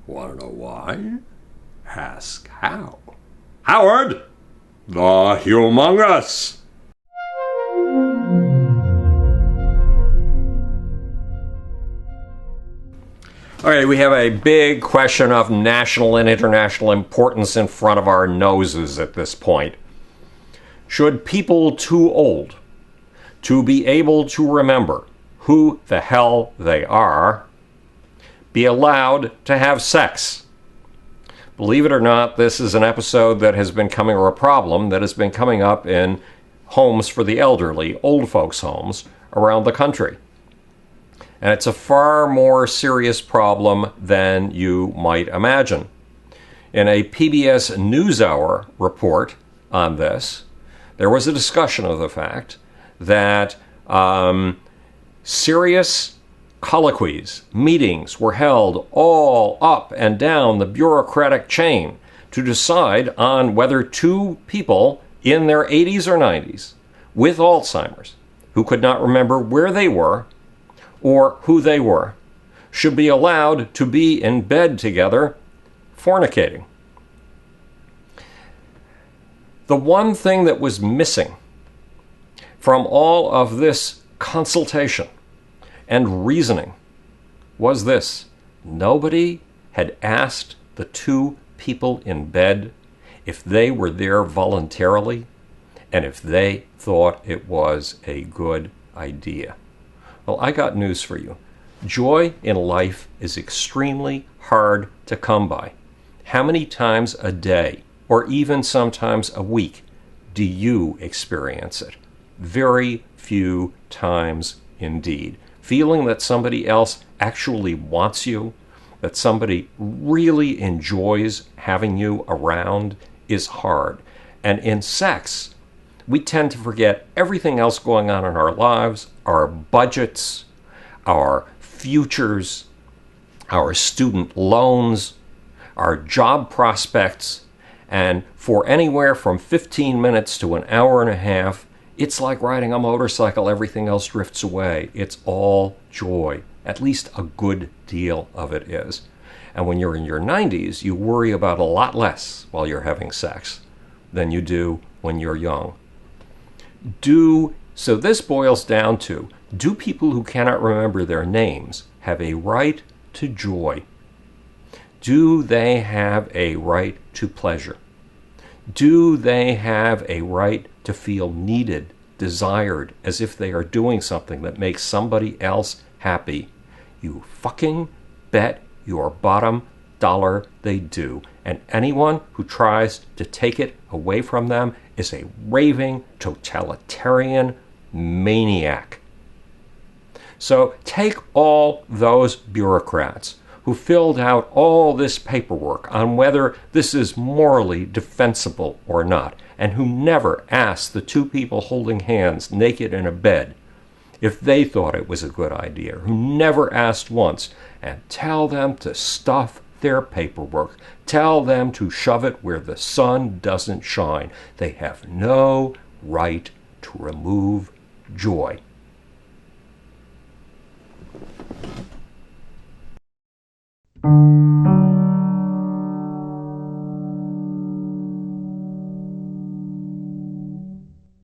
Want to know why? Ask how. Howard, the humongous. Okay, we have a big question of national and international importance in front of our noses at this point. Should people too old to be able to remember who the hell they are be allowed to have sex? Believe it or not, this is an episode that has been coming, or a problem that has been coming up in homes for the elderly, old folks' homes around the country. And it's a far more serious problem than you might imagine. In a PBS NewsHour report on this, there was a discussion of the fact that serious colloquies, meetings were held all up and down the bureaucratic chain to decide on whether two people in their 80s or 90s with Alzheimer's who could not remember where they were or who they were should be allowed to be in bed together fornicating. The one thing that was missing from all of this consultation and reasoning was this: nobody had asked the two people in bed if they were there voluntarily and if they thought it was a good idea. Well, I got news for you. Joy in life is extremely hard to come by. How many times a day, or even sometimes a week, do you experience it? Very few times indeed. Feeling that somebody else actually wants you, that somebody really enjoys having you around, is hard. And in sex, we tend to forget everything else going on in our lives, our budgets, our futures, our student loans, our job prospects, and for anywhere from 15 minutes to an hour and a half, it's like riding a motorcycle. Everything else drifts away. It's all joy. At least a good deal of it is. And when you're in your 90s, you worry about a lot less while you're having sex than you do when you're young. So this boils down to, do people who cannot remember their names have a right to joy? Do they have a right to pleasure? Do they have a right to feel needed, desired, as if they are doing something that makes somebody else happy? You fucking bet your bottom dollar they do. And anyone who tries to take it away from them is a raving, totalitarian maniac. So take all those bureaucrats who filled out all this paperwork on whether this is morally defensible or not, and who never asked the two people holding hands naked in a bed if they thought it was a good idea, who never asked once, and tell them to stuff their paperwork. Tell them to shove it where the sun doesn't shine. They have no right to remove joy.